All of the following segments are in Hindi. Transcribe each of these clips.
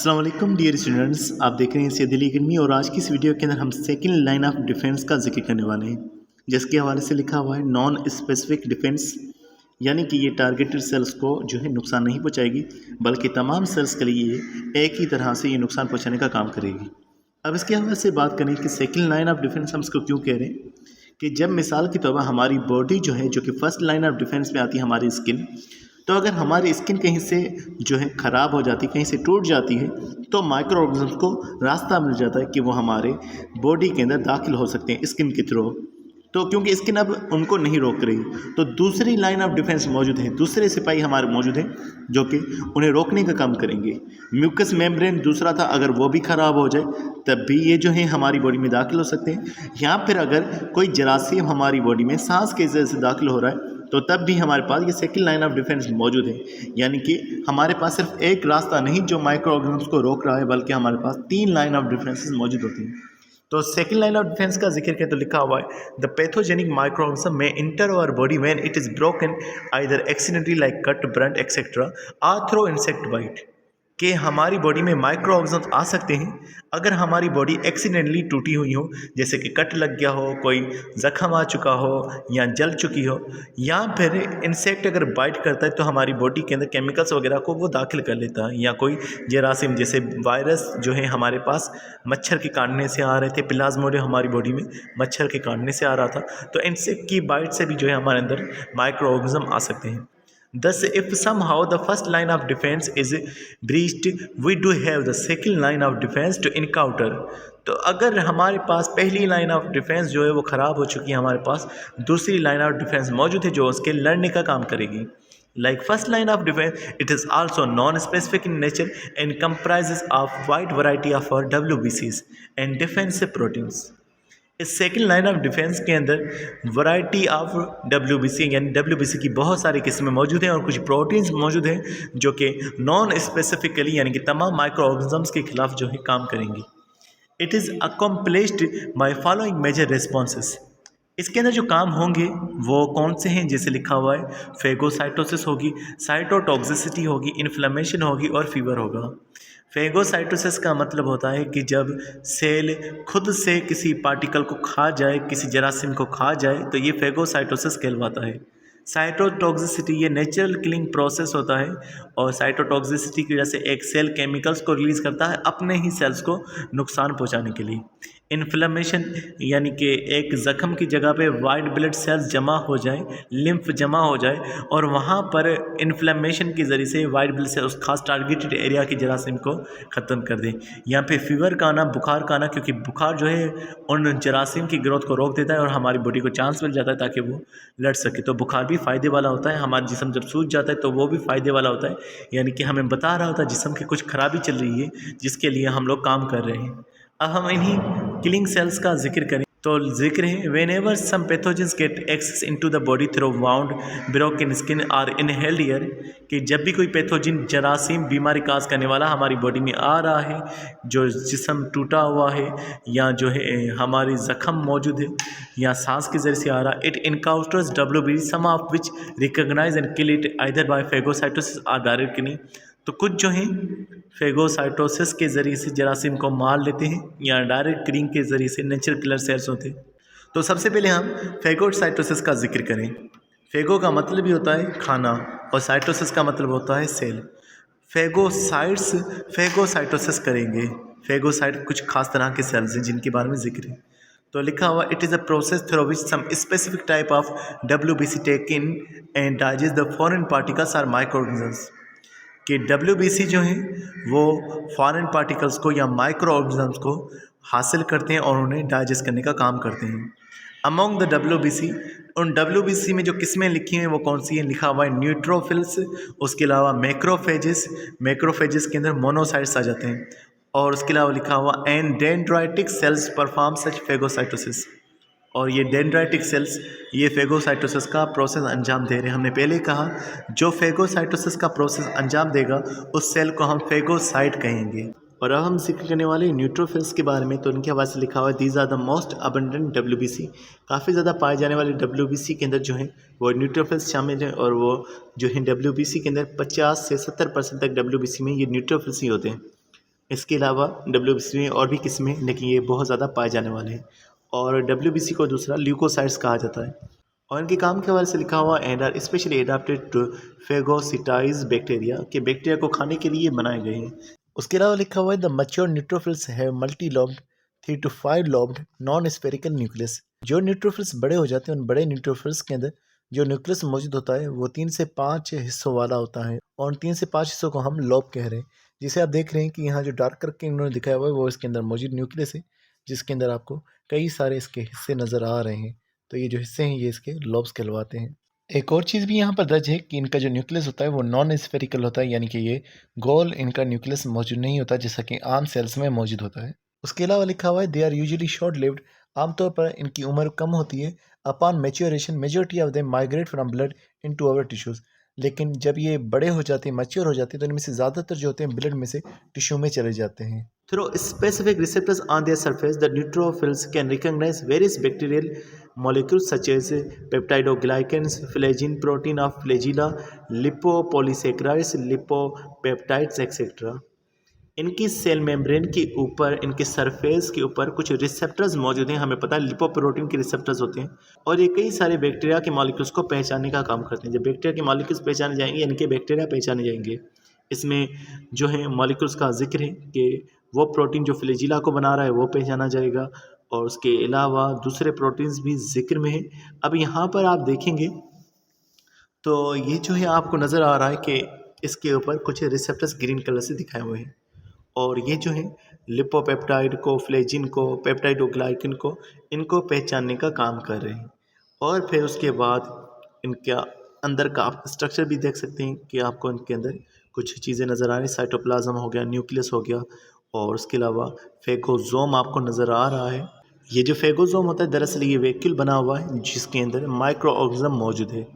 अस्सलाम वालेकुम डियर स्टूडेंट्स, आप देख रहे हैं सैयद अली अकेडमी और आज की इस वीडियो के अंदर हम सेकंड लाइन ऑफ डिफेंस का जिक्र करने वाले हैं, जिसके हवाले से लिखा हुआ है नॉन स्पेसिफिक डिफेंस, यानी कि ये टारगेटेड सेल्स को जो है नुकसान नहीं पहुंचाएगी बल्कि तमाम सेल्स के लिए एक ही तरह से ये नुकसान पहुंचाने का काम करेगी। अब इसके हवाले से बात करें कि सेकेंड लाइन ऑफ डिफेंस हम इसको क्यों कह रहे हैं कि जब मिसाल के तौर पर हमारी बॉडी जो है, जो कि फर्स्ट लाइन ऑफ डिफेंस में आती है हमारी स्किन, तो अगर हमारी स्किन कहीं से जो है ख़राब हो जाती है, कहीं से टूट जाती है, तो माइक्रो ऑर्गेनिज्म को रास्ता मिल जाता है कि वो हमारे बॉडी के अंदर दाखिल हो सकते हैं स्किन के थ्रू। तो क्योंकि स्किन अब उनको नहीं रोक रही, तो दूसरी लाइन ऑफ डिफेंस मौजूद है, दूसरे सिपाही हमारे मौजूद हैं जो कि उन्हें रोकने का काम करेंगे। म्यूकस मेम्ब्रेन दूसरा था, अगर वो भी ख़राब हो जाए तब भी ये जो है हमारी बॉडी में दाखिल हो सकते हैं। या फिर अगर कोई जरासीम हमारी बॉडी में सांस के जरिए से दाखिल हो रहा है तो तब भी हमारे पास ये सेकंड लाइन ऑफ डिफेंस मौजूद है, यानी कि हमारे पास सिर्फ एक रास्ता नहीं जो माइक्रो ऑर्गेनिज्म को रोक रहा है, बल्कि हमारे पास 3 लाइन ऑफ डिफेंसेस मौजूद होती हैं। तो सेकंड लाइन ऑफ डिफेंस का जिक्र करें तो लिखा हुआ है द पैथोजेनिक माइक्रो ऑर्गेनिज्म में enter our body when it is broken either accidentally like cut, burnt etcetera और थ्रू इंसेक्ट बाइट, कि हमारी बॉडी में माइक्रो ऑर्गेनिज्म आ सकते हैं अगर हमारी बॉडी एक्सीडेंटली टूटी हुई हो, जैसे कि कट लग गया हो, कोई जख्म आ चुका हो या जल चुकी हो, या फिर इंसेक्ट अगर बाइट करता है तो हमारी बॉडी के अंदर केमिकल्स वगैरह को वो दाखिल कर लेता है, या कोई जरासीम जैसे वायरस जो है हमारे पास मच्छर के काटने से आ रहे थे, प्लाज्मोडियम हमारी बॉडी में मच्छर के काटने से आ रहा था, तो इंसेक्ट की बाइट से भी जो है हमारे अंदर माइक्रो ऑर्गेनिज्म आ सकते हैं। Thus, if somehow the first line of defense is breached, we do have the second line of defense to encounter. तो अगर हमारे पास पहली लाइन ऑफ डिफेंस जो है वो ख़राब हो चुकी है, हमारे पास दूसरी लाइन ऑफ डिफेंस मौजूद है जो उसके लड़ने का काम करेगी। Like first line of defense, it is also non-specific in nature and comprises of wide variety of our WBCs and defensive proteins. इस सेकेंड लाइन ऑफ डिफेंस के अंदर वैरायटी ऑफ WBC यानी WBC की बहुत सारी किस्में मौजूद हैं और कुछ प्रोटीन्स मौजूद हैं जो कि नॉन स्पेसिफिकली यानी कि तमाम माइक्रो ऑर्गेनिजम्स के खिलाफ जो है काम करेंगी। It is accomplished by following major responses. इसके अंदर जो काम होंगे वो कौन से हैं, जैसे लिखा हुआ है फेगोसाइटोसिस होगी, साइटोटॉक्सिसिटी होगी, इन्फ्लेमेशन होगी और फीवर होगा। फेगोसाइटोसिस का मतलब होता है कि जब सेल खुद से किसी पार्टिकल को खा जाए, किसी जरासीम को खा जाए, तो ये फेगोसाइटोसिस कहलाता है। साइटोटॉक्सिसिटी ये नेचुरल किलिंग प्रोसेस होता है और साइटोटॉक्सिसिटी की वजह से एक सेल केमिकल्स को रिलीज़ करता है अपने ही सेल्स को नुकसान पहुंचाने के लिए। इन्फ्लेमेशन यानी कि एक ज़ख़म की जगह पे वाइट ब्लड सेल्स जमा हो जाए, लिम्फ जमा हो जाए और वहाँ पर इन्फ्लेमेशन के ज़रिए से वाइट ब्लड सेल उस खास टारगेटेड एरिया की जरासीम को ख़त्म कर दें। यहाँ पे फीवर का आना, बुखार का आना, क्योंकि बुखार जो है उन जरासीम की ग्रोथ को रोक देता है और हमारी बॉडी को चांस मिल जाता है ताकि वो लड़ सके। तो बुखार भी फ़ायदे वाला होता है, हमारा जिस्म जब सूज जाता है तो वो भी फ़ायदे वाला होता है, यानी कि हमें बता रहा होता है जिस्म की कुछ खराबी चल रही है जिसके लिए हम लोग काम कर रहे हैं। अब हम इन्हीं किलिंग सेल्स का जिक्र करें तो जिक्र है whenever some pathogens get access into the body through wound, broken skin और इनहेल्ड एयर, कि जब भी कोई पैथोजन जरासीम बीमारी काज करने वाला हमारी बॉडी में आ रहा है, जो जिस्म टूटा हुआ है या जो है हमारी ज़ख़म मौजूद है या सांस के जरिए से आ रहा है, it encounters WBC some of which recognise and kill it either by phagocytosis और डायरेक्ट किलिंग। तो कुछ जो हैं फेगोसाइटोसिस के ज़रिए से जरासीम को मार लेते हैं या डायरेक्ट किलिंग के ज़रिए से नेचुरल किलर सेल्स होते हैं। तो सबसे पहले हम फेगोसाइटोसिस का जिक्र करें। फेगो का मतलब भी होता है खाना और साइटोसिस का मतलब होता है सेल। फेगोसाइट्स फेगोसाइटोसिस करेंगे। फेगोसाइट कुछ खास तरह के सेल्स हैं जिनके बारे में जिक्र है। तो लिखा हुआ it is a process through which some specific type of WBC take in and digest the foreign particles or microorganisms, कि WBC जो हैं वो फॉरेन पार्टिकल्स को या माइक्रो ऑर्गेनिजम्स को हासिल करते हैं और उन्हें डाइजेस्ट करने का काम करते हैं। अमोंग द WBC, उन WBC में जो किस्में लिखी हैं वो कौन सी हैं, लिखा हुआ है न्यूट्रोफिल्स, उसके अलावा मैक्रोफेजेस, मैक्रोफेजेस के अंदर मोनोसाइट्स आ जाते हैं, और उसके अलावा लिखा हुआ and dendritic cells perform such phagocytosis, और ये डेंड्राइटिक सेल्स ये फेगोसाइटोसिस का प्रोसेस अंजाम दे रहे हैं। हमने पहले कहा जो फेगोसाइटोसिस का प्रोसेस अंजाम देगा उस सेल को हम फेगोसाइट कहेंगे। और अब हम जिक्र करने वाले न्यूट्रोफिल्स के बारे में, तो उनके हवाले से लिखा हुआ है these are the most abundant WBC, काफ़ी ज़्यादा पाए जाने वाले WBC के अंदर जो है वो न्यूट्रोफिल्स शामिल हैं, और वो जो है WBC के अंदर 50 से 70% तक WBC में ये न्यूट्रोफिल्स ही होते हैं। इसके अलावा WBC में और भी किस्में, लेकिन ये बहुत ज़्यादा पाए जाने वाले हैं। और WBC को दूसरा ल्यूकोसाइट्स कहा जाता है। और इनके काम के हवाले से लिखा हुआ and are specially adapted to phagocytize bacteria, के बैक्टीरिया को खाने के लिए बनाए गए हैं। उसके अलावा लिखा हुआ है the mature neutrophils have multi lobbed 3 to 5 lobbed non spherical nucleus. जो न्यूट्रोफिल्स बड़े हो जाते हैं, उन बड़े न्यूट्रोफिल्स के अंदर जो न्यूक्लियस मौजूद होता है वो 3 से 5 हिस्सों वाला होता है, और 3 से 5 हिस्सों को हम लॉब कह रहे हैं। जिसे आप देख रहे हैं कि यहाँ जो डार्क करके इन्होंने दिखाया हुआ है वो इसके अंदर मौजूद न्यूक्लियस है, जिसके अंदर आपको कई सारे इसके हिस्से नज़र आ रहे हैं। तो ये जो हिस्से हैं ये इसके लॉब्स कहलवाते हैं। एक और चीज़ भी यहाँ पर दर्ज है कि इनका जो न्यूक्लियस होता है वो नॉन स्फेरिकल होता है, यानी कि ये गोल इनका न्यूक्लियस मौजूद नहीं होता जैसा कि आम सेल्स में मौजूद होता है। उसके अलावा लिखा हुआ है they are usually short lived, आमतौर पर इनकी उम्र कम होती है। Upon maturation majority of them migrate from blood into our tissues, लेकिन जब ये बड़े हो जाते हैं, मैच्योर हो जाते हैं, तो इनमें से ज़्यादातर जो होते हैं ब्लड में से टिश्यू में चले जाते हैं। Through specific receptors on their surface, the neutrophils can recognize various bacterial molecules such as peptidoglycans, flagellin protein of flagella, lipopolysaccharides, lipopeptides, etc. इनकी सेल मेम्ब्रेन के ऊपर, इनके सरफेस के ऊपर कुछ रिसेप्टर्स मौजूद हैं। हमें पता है लिपोप्रोटीन के रिसेप्टर्स होते हैं, और ये कई सारे बैक्टीरिया के मॉलिक्यूल्स को पहचानने का काम करते हैं। जब बैक्टीरिया के मॉलिक्यूल्स पहचाने जाएंगे, इनके बैक्टीरिया पहचाने जाएंगे। इसमें जो है मॉलिक्यूल्स का जिक्र है कि वो प्रोटीन जो फ्लैजिला को बना रहा है वो पहचाना जाएगा, और उसके अलावा दूसरे प्रोटीन्स भी जिक्र में है। अब यहाँ पर आप देखेंगे तो ये जो है आपको नज़र आ रहा है कि इसके ऊपर कुछ रिसेप्टर्स ग्रीन कलर से दिखाए हुए हैं, और ये जो है लिपोपेप्टाइड को, फ्लेजिन को, पेप्टाइडोग्लाइकन को, इनको पहचानने का काम कर रहे हैं। और फिर उसके बाद इनका अंदर का आप स्ट्रक्चर भी देख सकते हैं कि आपको इनके अंदर कुछ चीज़ें नज़र आ रही हैं। साइटोप्लाज्म हो गया, न्यूक्लियस हो गया, और उसके अलावा फेगोसोम आपको नज़र आ रहा है। ये जो फेगोसोम होता है दरअसल ये वैक्यूल बना हुआ है जिसके अंदर माइक्रो ऑर्गेनिज्म मौजूद है।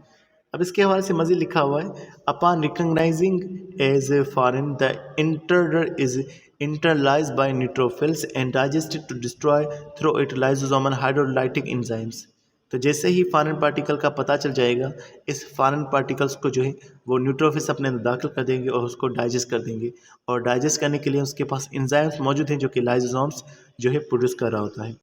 अब इसके हवाले से मज़ीद लिखा हुआ है upon recognising as a foreign the enter is internalise by neutrophils and digested to destroy through it lysosomal hydrolytic enzymes. तो जैसे ही फॉरेन पार्टिकल का पता चल जाएगा, इस फॉरेन पार्टिकल्स को जो है वो न्यूट्रोफिल्स अपने अंदर दाखिल कर देंगे और उसको डाइजेस्ट कर देंगे, और डाइजेस्ट करने के लिए उसके पास एंजाइम्स मौजूद हैं जो कि लाइसोसोम्स जो है प्रोड्यूस कर रहा होता है।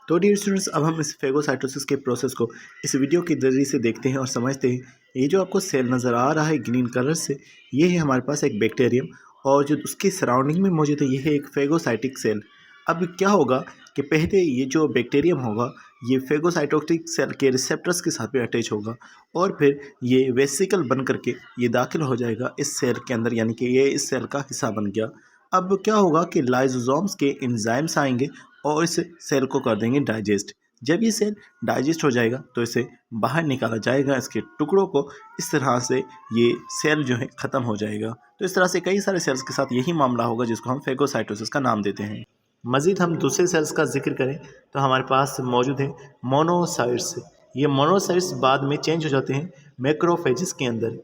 तो डियर स्टूडेंट्स, अब हम इस फेगोसाइटोसिस के प्रोसेस को इस वीडियो के जरिए से देखते हैं और समझते हैं। ये जो आपको सेल नज़र आ रहा है ग्रीन कलर से, ये है हमारे पास एक बैक्टीरियम, और जो उसकी सराउंडिंग में मौजूद है ये है एक फेगोसाइटिक सेल। अब क्या होगा कि पहले ये जो बैक्टीरियम होगा ये फेगोसाइटोटिक सेल के रिसेप्टर्स के साथ में अटैच होगा, और फिर ये वेसिकल बन करके ये दाखिल हो जाएगा इस सेल के अंदर, यानी कि ये इस सेल का हिस्सा बन गया। अब क्या होगा कि लाइसोसोम्स के एंजाइम्स आएंगे और इस सेल को कर देंगे डाइजेस्ट। जब ये सेल डाइजेस्ट हो जाएगा तो इसे बाहर निकाला जाएगा, इसके टुकड़ों को। इस तरह से ये सेल जो है ख़त्म हो जाएगा। तो इस तरह से कई सारे सेल्स के साथ यही मामला होगा जिसको हम फेगोसाइटोसिस का नाम देते हैं। मज़ीद हम दूसरे सेल्स का जिक्र करें तो हमारे पास मौजूद है मोनोसाइट्स। ये मोनोसाइट्स बाद में चेंज हो जाते हैं मैक्रोफेजेस के अंदर।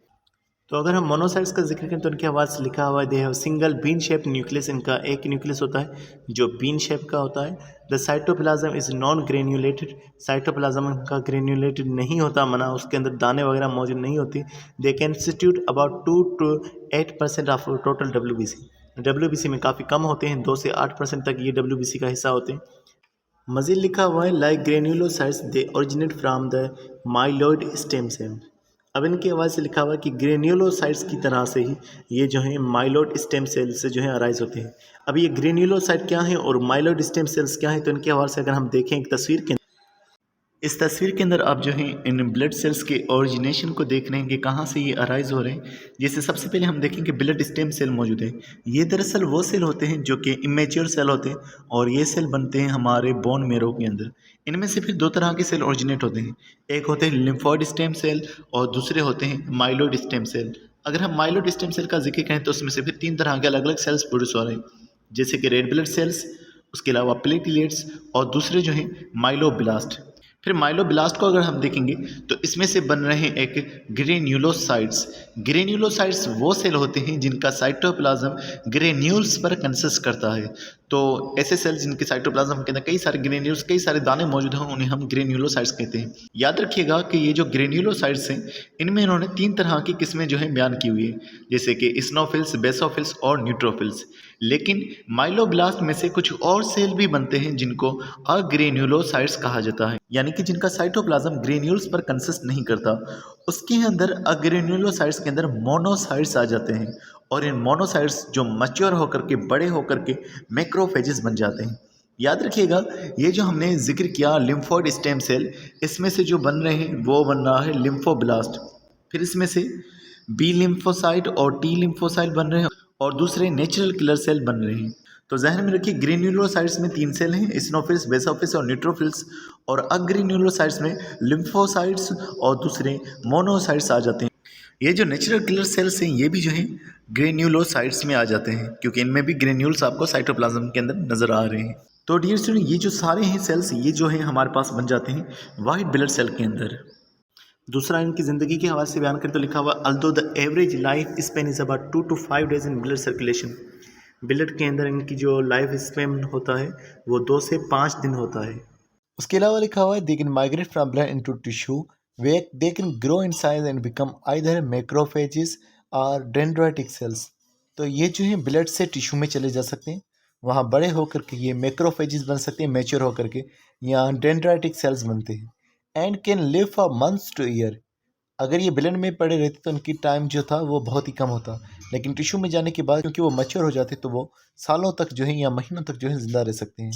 तो अगर हम मोनोसाइट्स का जिक्र करें तो उनके हवाले से लिखा हुआ है they have single bean shape nucleus. इनका एक न्यूक्लियस होता है जो बीन शेप का होता है। The cytoplasm is non granulated. Cytoplasm का ग्रेन्यूलेटेड नहीं होता, मना उसके अंदर दाने वगैरह मौजूद नहीं होती। दे constitute about 2 to 8% of total WBC। WBC में काफ़ी कम होते हैं, 2 से 8% तक ये WBC का हिस्सा होते हैं। मज़ीद लिखा हुआ है like granulocytes they originate from the myeloid stem cell. अब इनके हवाले से लिखा हुआ है कि ग्रेन्यूलोसाइट्स की तरह से ही ये जो है माइलॉइड स्टेम सेल से जो है अराइज होते हैं। अब ये ग्रेन्यूलोसाइट क्या है और माइलॉइड स्टेम सेल्स क्या है, तो इनके हवाले से अगर हम देखें एक तस्वीर के, इस तस्वीर के अंदर आप जो है इन ब्लड सेल्स के ओरिजिनेशन को देख रहे हैं कि कहाँ से ये अराइज हो रहे हैं। जैसे सबसे पहले हम देखें कि ब्लड स्टेम सेल मौजूद है। ये दरअसल वो सेल होते हैं जो कि इमेच्योर सेल होते हैं, और ये सेल बनते हैं हमारे बोन मेरो के अंदर। इनमें से फिर 2 तरह के सेल ओरिजिनेट होते हैं, एक होते हैं लिम्फोइड स्टेम सेल और दूसरे होते हैं माइलॉइड स्टेम सेल। अगर हम माइलॉइड स्टेम सेल का जिक्र करें तो उसमें से फिर 3 तरह के अलग अलग सेल्स प्रोड्यूस हो रहे हैं, जैसे कि रेड ब्लड सेल्स, उसके अलावा प्लेटलेट्स, और दूसरे जो हैं माइलोब्लास्ट। फिर माइलोब्लास्ट को अगर हम देखेंगे तो इसमें से बन रहे हैं एक ग्रेन्यूलोसाइट्स। ग्रेन्यूलोसाइट्स वो सेल होते हैं जिनका साइटोप्लाज्म ग्रेन्यूल्स पर कंसिस्ट करता है। तो ऐसे सेल्स जिनके साइटोप्लाज्म के अंदर कई सारे ग्रेन्यूल्स, कई सारे दाने मौजूद हैं, उन्हें हम ग्रेन्यूलोसाइट्स कहते हैं। याद रखिएगा कि ये जो ग्रेन्यूलोसाइट्स हैं, इनमें इन्होंने 3 तरह की किस्में जो हैं बयान की हुई है, जैसे कि इस्नोफिल्स, बेसोफिल्स और न्यूट्रोफिल्स। लेकिन माइलोब्लास्ट में से कुछ और सेल भी बनते हैं जिनको अग्रेन्यूलोसाइट्स कहा जाता है, यानी कि जिनका साइटोप्लाज्म ग्रेन्यूल्स पर कंसिस्ट नहीं करता। उसके अंदर अग्रेन्यूलोसाइट्स के अंदर मोनोसाइट्स आ जाते हैं, और इन मोनोसाइट्स जो मैच्योर होकर के बड़े होकर के मैक्रोफेजेस बन जाते हैं। याद रखिएगा, ये जो हमने जिक्र किया लिम्फोइड स्टेम सेल, इसमें से जो बन रहे हैं वो बन रहा है लिम्फोब्लास्ट। फिर इसमें से बी लिम्फोसाइट और टी लिम्फोसाइट बन रहे हैं, और दूसरे नेचुरल किलर सेल बन रहे हैं। तो जहन में रखिए, ग्रेन्यूलोसाइट्स में 3 सेल हैं, इस्नोफिल्स, बेसोफिल्स और न्यूट्रोफिल्स, और अग्रेन्यूलोसाइट्स में लिम्फोसाइट्स और दूसरे मोनोसाइट्स आ जाते हैं। ये जो नेचुरल किलर सेल्स हैं, ये भी जो हैं ग्रेन्यूलोसाइट्स में आ जाते हैं, क्योंकि इनमें भी ग्रेन्यूल्स आपको साइटोप्लाज्म के अंदर नज़र आ रहे हैं। तो डियर स्टूडेंट, ये जो सारे हैं सेल्स, ये जो हैं हमारे पास बन जाते हैं वाइट ब्लड सेल के अंदर। दूसरा, इनकी ज़िंदगी के हवाले से बयान करें तो लिखा हुआ, although the average life span is about 2 to 5 days in blood circulation. Blood के अंदर इनकी जो लाइफ स्पेन होता है वो 2 से 5 दिन होता है। उसके अलावा लिखा हुआ है, they can migrate from blood into tissue where they can grow in size and become either macrophages और डेंड्राइटिक सेल्स। तो ये जो है ब्लड से टिश्यू में चले जा सकते हैं, वहाँ बड़े होकर के ये मैक्रोफेजेस बन सकते हैं, मैच्योर होकर के यहाँ डेंड्राइटिक सेल्स बनते हैं। And can live for months two year. अगर ये ब्लड में पड़े रहते तो उनकी टाइम जो था वो बहुत ही कम होता, लेकिन टिश्यू में जाने के बाद क्योंकि वो मैच्योर हो जाते तो वो सालों तक जो है या महीनों तक जो है जिंदा रह सकते हैं।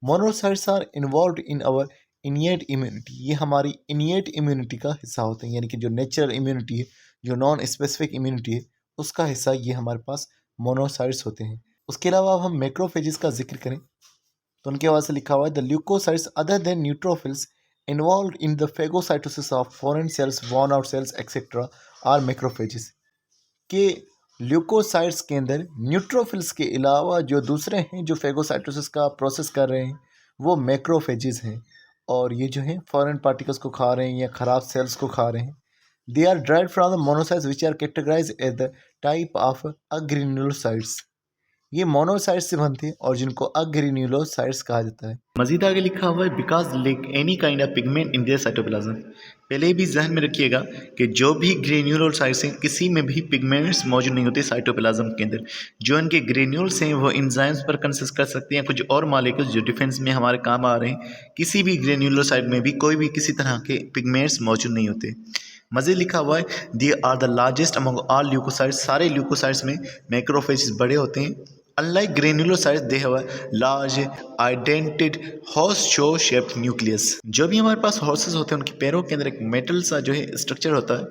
Monocytes are involve in our innate immunity. ये हमारी इनिएट इम्यूनिटी का हिस्सा होते हैं, यानी कि जो नेचुरल इम्यूनिटी है, जो नॉन स्पेसिफिक इम्यूनिटी है, उसका हिस्सा ये हमारे पास मोनोसाइट्स होते हैं। उसके अलावा अब हम मैक्रोफेजेस का जिक्र करें तो उनके हवाले से लिखा हुआ है, the leucocytes other than neutrophils involve in the phagocytosis of foreign cells, worn out cells etcetera are macrophages. के ल्यूकोसाइट्स के अंदर न्यूट्रोफिल्स के अलावा जो दूसरे हैं जो फेगोसाइटोसिस का प्रोसेस कर रहे हैं वो मैक्रोफेजेस हैं, और ये जो हैं फॉरेन पार्टिकल्स को खा रहे हैं या ख़राब सेल्स को खा रहे हैं। They are drive from the monocytes which are categorize as the type of agranulocytes. ये मोनोसाइट्स से बनते हैं और जिनको अग्रेन्यूलोसाइट्स कहा जाता है। मजीद आगे लिखा हुआ है, because lake any kind of pigment in their cytoplasm. पहले भी जहन में रखिएगा कि जो भी ग्रेन्यूलोसाइट्स हैं, किसी में भी पिगमेंट्स मौजूद नहीं होते साइटोप्लाज्म के अंदर। जो इनके ग्रेन्यूल्स हैं वो एंजाइम्स पर कंसिस्ट कर सकते हैं, कुछ और मॉलिक्यूल्स जो डिफेंस में हमारे काम आ रहे हैं। किसी भी ग्रेन्यूलोसाइट में भी कोई भी किसी तरह के पिगमेंट्स मौजूद नहीं होते। मज़े लिखा हुआ है, they are the largest among all leucocytes. सारे ल्यूकोसाइट्स में मैक्रोफेजेस बड़े होते हैं। Unlike granulocytes, they have a large indented horseshoe shaped nucleus। जो भी हमारे पास हॉर्सेस होते हैं उनके पैरों के अंदर एक मेटल सा जो है स्ट्रक्चर होता है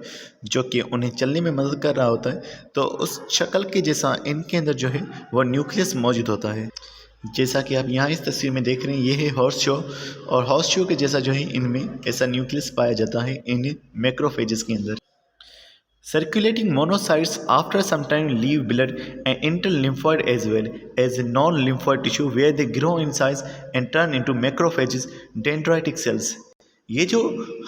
जो कि उन्हें चलने में मदद कर रहा होता है। तो उस शक्ल के जैसा इनके अंदर जो है वो न्यूक्लियस मौजूद होता है। जैसा कि आप यहाँ इस तस्वीर में देख रहे हैं, ये है हॉर्सशो, और हॉर्सशो के जैसा जो है इनमें ऐसा न्यूक्लियस पाया जाता है इन मैक्रोफेजेस के अंदर। Circulating monocytes after some time leave blood and enter lymphoid as well as non-lymphoid tissue where they grow in size and turn into macrophages, dendritic cells। ये जो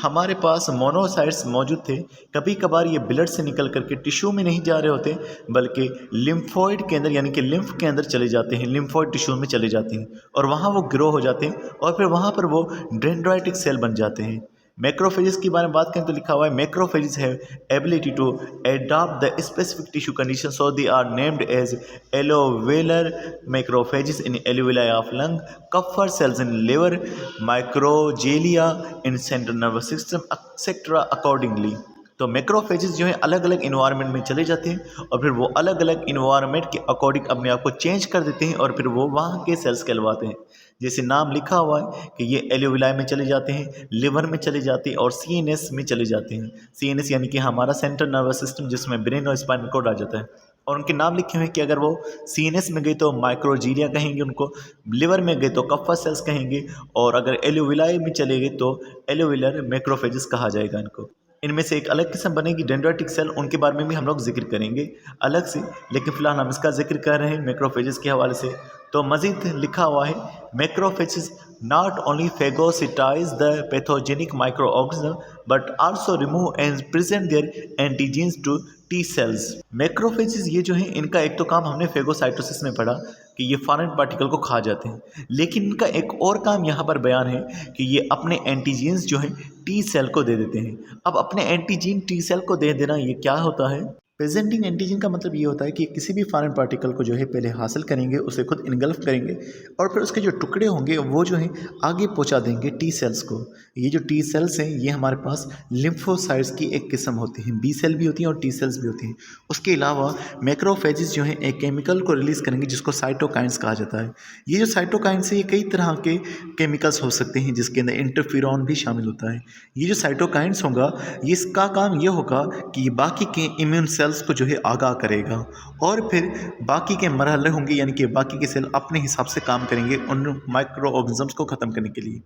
हमारे पास मोनोसाइट्स मौजूद थे, कभी कभार ये ब्लड से निकल करके टिश्यू में नहीं जा रहे होते, बल्कि लिम्फोइड के अंदर यानी कि लिम्फ के अंदर चले जाते हैं, लिम्फोइड टिश्यू में चले जाते हैं, और वहाँ वो ग्रो हो जाते हैं, और फिर वहाँ पर वो डेंड्राइटिक सेल बन जाते हैं। मैक्रोफेजेस के बारे में बात करें तो लिखा हुआ है, macrophages have ability to adopt the specific tissue condition, so they are named as alveolar macrophages in alveoli of lung, Kupffer cells in liver, microglia in central nervous system etcetera accordingly. तो मैक्रोफेजेस जो है अलग अलग इन्वायरमेंट में चले जाते हैं और फिर वो अलग अलग इन्वायरमेंट के अकॉर्डिंग अपने आप को चेंज कर देते हैं और फिर वो वहाँ के सेल्स कहलवाते हैं। जैसे नाम लिखा हुआ है कि ये एलोविलाई में चले जाते हैं, लिवर में चले जाते हैं और सीएनएस में चले जाते हैं। सीएनएस यानी कि हमारा सेंट्रल नर्वस सिस्टम, जिसमें ब्रेन और स्पाइनल कॉर्ड आ जाता है। और उनके नाम लिखे हुए हैं कि अगर वो सीएनएस में गए तो माइक्रोजीलिया कहेंगे उनको, लिवर में गए तो कफा सेल्स कहेंगे, और अगर एलोविलाई में चले गए तो एलोविलर मैक्रोफेजेस कहा जाएगा इनको। इनमें से एक अलग किस्म बनेगी डेंड्राइटिक सेल, उनके बारे में भी हम लोग जिक्र करेंगे अलग से, लेकिन फिलहाल हम इसका जिक्र कर रहे हैं मैक्रोफेजेस के हवाले से। तो मज़ीद लिखा हुआ है Macrophages not only phagocytize the pathogenic microorganism but also remove and present their antigens to T cells. Macrophages ये जो है इनका एक तो काम हमने फेगोसाइटोसिस में पढ़ा कि ये फॉरेन पार्टिकल को खा जाते हैं, लेकिन इनका एक और काम यहाँ पर बयान है कि ये अपने एंटीजेंस जो है टी सेल को दे देते हैं। अब अपने एंटीजन टी सेल को दे देना ये क्या होता है? प्रेजेंटिंग एंटीजन का मतलब ये होता है कि किसी भी फॉरेन पार्टिकल को जो है पहले हासिल करेंगे, उसे खुद इनगल्फ करेंगे और फिर उसके जो टुकड़े होंगे वो जो है आगे पहुंचा देंगे टी सेल्स को। ये जो टी सेल्स हैं ये हमारे पास लिम्फोसाइट्स की एक किस्म होती हैं, बी सेल भी होती हैं और टी सेल्स भी होती हैं। उसके अलावा मैक्रोफेजेस जो हैं एक केमिकल को रिलीज़ करेंगे जिसको साइटोकाइंस कहा जाता है। ये जो साइटोकाइंस है ये कई तरह के केमिकल्स हो सकते हैं जिसके अंदर इंटरफेरॉन भी शामिल होता है। ये जो साइटोकाइंस होगा ये इसका काम ये होगा कि बाकी के इम्यून सेल्स को जो है आगाह करेगा और फिर बाकी के मरहले होंगे, यानी कि बाकी के सेल अपने हिसाब से काम करेंगे उन माइक्रो ऑर्गेनिजम्स को ख़त्म करने के लिए।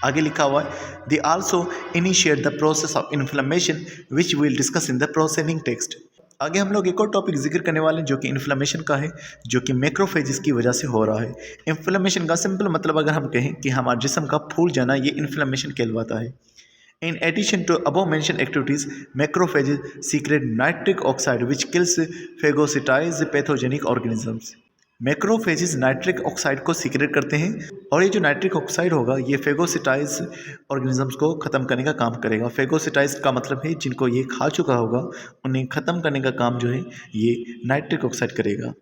आगे लिखा हुआ है they also initiate the process of inflammation which will discuss in the proceeding text. आगे हम लोग एक और टॉपिक जिक्र करने वाले हैं जो कि इन्फ्लेमेशन का है, जो कि मैक्रोफेजेस की वजह से हो रहा है। इन्फ्लेमेशन का सिंपल मतलब अगर हम कहें कि हमारे जिस्म का फूल जाना, ये इन्फ्लेमेशन कहलवाता है। In addition to above mentioned activities, macrophages secrete nitric oxide which kills phagocytized pathogenic organisms. Macrophages nitric oxide को सीक्रेट करते हैं और ये जो नाइट्रिक ऑक्साइड होगा ये फेगोसिटाइज ऑर्गेनिजम्स को ख़त्म करने का काम करेगा। फेगोसिटाइज का मतलब है जिनको ये खा चुका होगा उन्हें ख़त्म करने का काम जो है ये नाइट्रिक ऑक्साइड करेगा।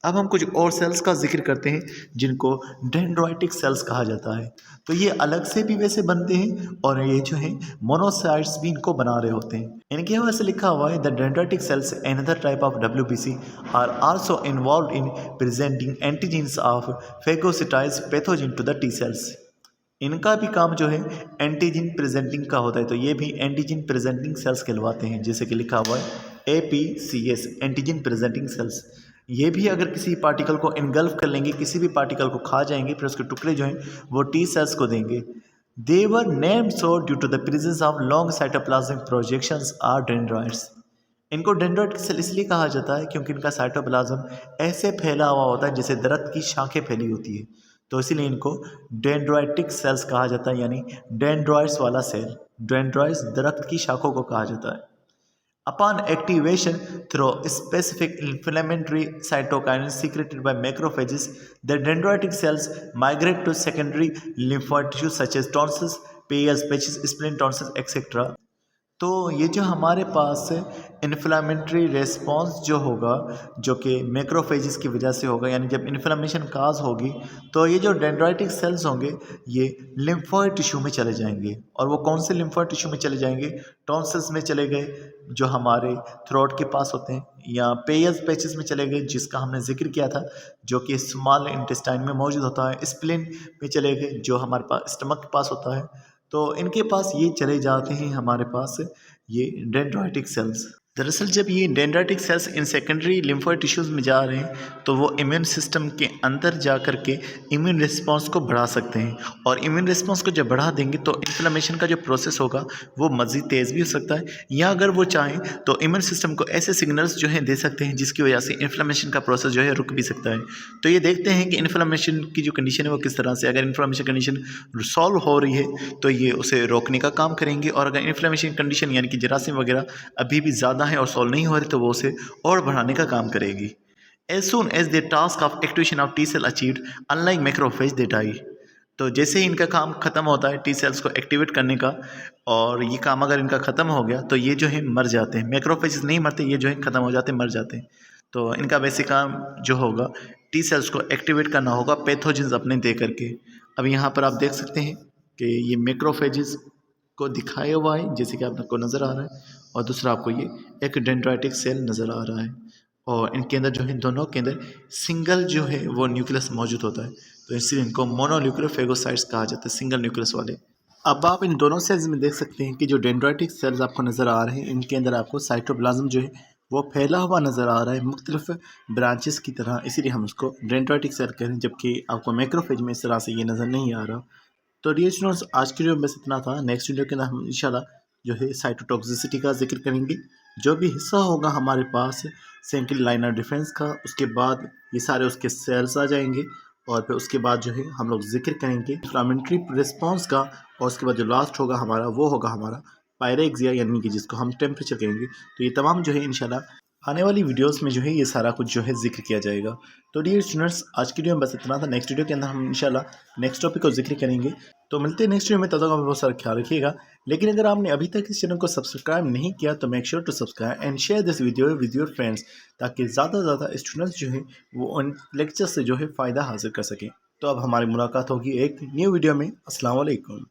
अब हम कुछ और सेल्स का जिक्र करते हैं जिनको डेंड्राइटिक सेल्स कहा जाता है। तो ये अलग से भी वैसे बनते हैं और ये जो है मोनोसाइट्स भी इनको बना रहे होते हैं। इनके हवाले से लिखा हुआ है the dendritic cells another type of WBC are also involve in presenting antigens of phagocytize pathogen to the T cells. इनका भी काम जो है एंटीजन प्रेजेंटिंग का होता है, तो ये भी एंटीजन प्रेजेंटिंग सेल्स कहलवाते हैं, जैसे कि लिखा हुआ है APCS एंटीजन प्रेजेंटिंग सेल्स। ये भी अगर किसी पार्टिकल को इनगल्फ कर लेंगे, किसी भी पार्टिकल को खा जाएंगे, फिर उसके टुकड़े जो हैं वो टी सेल्स को देंगे। They were named so due to the presence of long cytoplasmic projections are dendrites. इनको डेंड्राइट सेल इसलिए कहा जाता है क्योंकि इनका साइटोप्लाज्म ऐसे फैला हुआ होता है जैसे दरख्त की शाखें फैली होती है, तो इसीलिए इनको डेंड्राइटिक सेल्स कहा जाता है, यानी डेंड्राइट्स वाला सेल। डेंड्राइट्स दरख्त की शाखों को कहा जाता है। Upon activation through specific inflammatory cytokines secreted by macrophages, the dendritic cells migrate to secondary lymphoid tissues such as tonsils, Peyer's patches, spleen, tonsils, etc. तो ये जो हमारे पास इन्फ्लामेटरी रेस्पॉन्स जो होगा जो कि मैक्रोफेजेस की वजह से होगा, यानी जब इन्फ्लामेशन काज होगी तो ये जो डेंड्राइटिक सेल्स होंगे ये लिम्फॉइड टिश्यू में चले जाएंगे। और वो कौन से लिम्फॉइड टिश्यू में चले जाएंगे? टॉन्सिल्स में चले गए जो हमारे थ्रोट के पास होते हैं, या पेयर्स पैचेस में चले गए जिसका हमने जिक्र किया था जो कि स्मॉल इंटेस्टाइन में मौजूद होता है, स्प्लीन में चले गए जो हमारे पास स्टमक के पास होता है। तो इनके पास ये चले जाते हैं हमारे पास ये डेंड्राइटिक सेल्स। दरअसल जब ये dendritic sales in secondary lymphoid tissues में जा रहे हैं तो वो इम्यून सिस्टम के अंदर जा कर के इम्यून रिस्पांस को बढ़ा सकते हैं, और इम्यून रिस्पांस को जब बढ़ा देंगे तो इन्फ्लेमेशन का जो प्रोसेस होगा वो मज़ीद तेज़ भी हो सकता है, या अगर वो चाहें तो इम्यून सिस्टम को ऐसे सिग्नल्स जो हैं दे सकते हैं जिसकी वजह से इन्फ्लेमेशन का प्रोसेस जो है रुक भी सकता है। तो ये देखते हैं कि इन्फ्लेमेशन की जो कंडीशन है वो किस तरह से, अगर इन्फ्लेमेशन कंडीशन सॉल्व हो रही है तो ये उसे रोकने का काम करेंगे, और अगर इन्फ्लेमेशन कंडीशन यानी कि जरासीम वगैरह अभी भी ज़्यादा है और सॉल्व नहीं हो रही तो वो उसे और बढ़ाने का काम करेगी। As soon as the task of activation of T cell achieved, unlike macrophage, they die. तो जैसे ही इनका काम ख़त्म होता है टी सेल्स को एक्टिवेट करने का, और ये काम अगर इनका ख़त्म हो गया तो ये जो है मर जाते हैं। मैक्रोफेजेस नहीं मरते, ये जो है ख़त्म हो जाते हैं, मर जाते हैं। तो इनका बेसिक काम जो होगा टी सेल्स को एक्टिवेट करना होगा पैथोजेंस अपने दे करके। अब यहाँ पर आप देख सकते हैं कि ये मैक्रोफेजेस को दिखाया हुआ है जैसे कि आपको नज़र आ रहा है, और दूसरा आपको ये एक डेंड्राइटिक सेल नज़र आ रहा है, और इनके अंदर जो है दोनों के अंदर सिंगल जो है वो न्यूक्लियस मौजूद होता है, तो इसलिए इनको मोनोन्यूक्लियर फेगोसाइट्स कहा जाता है, सिंगल न्यूक्लियस वाले। अब आप इन दोनों सेल्स में देख सकते हैं कि जो डेंड्राइटिक सेल्स आपको नज़र आ रहे हैं इनके अंदर आपको साइटोप्लाज्म जो है वो फैला हुआ नज़र आ रहा है मुख्तलिफ ब्रांचेस की तरह, इसीलिए हम उसको डेंड्राइटिक सेल कह रहे हैं, जबकि आपको मैक्रोफेज में इस तरह से ये नज़र नहीं आ रहा। तो डियर स्टूडेंट्स, आज की वीडियो में बस इतना था। नेक्स्ट वीडियो के अंदर हम इंशाल्लाह जो है साइटोटॉक्सिसिटी का जिक्र करेंगे, जो भी हिस्सा होगा हमारे पास सेकेंडरी लाइन ऑफ डिफेंस का, उसके बाद ये सारे उसके सेल्स आ जाएंगे, और फिर उसके बाद जो है हम लोग जिक्र करेंगे इन्फ्लामेटरी रिस्पॉन्स का, और उसके बाद जो लास्ट होगा हमारा वो होगा हमारा पायरेक्सिया, यानी कि जिसको हम टेम्परेचर कहेंगे। तो ये तमाम जो है इंशाल्लाह आने वाली वीडियोस में जो है ये सारा कुछ जो है जिक्र किया जाएगा। तो डियर स्टूडेंट्स, आज की वीडियो में बस इतना था। नेक्स्ट वीडियो के अंदर हम इंशाल्लाह नेक्स्ट टॉपिक को जिक्र करेंगे। तो मिलते हैं नेक्स्ट वीडियो में, तब तक आप बहुत सारा ख्याल रखिएगा। लेकिन अगर आपने अभी तक इस चैनल को सब्सक्राइब नहीं किया तो make sure to subscribe and share this video with your friends, ताकि ज़्यादा से ज़्यादा स्टूडेंट्स जो है वो उन लेक्चर से जो है फ़ायदा हासिल कर सकें। तो अब हमारी मुलाकात होगी एक न्यू वीडियो में। अस्सलाम वालेकुम।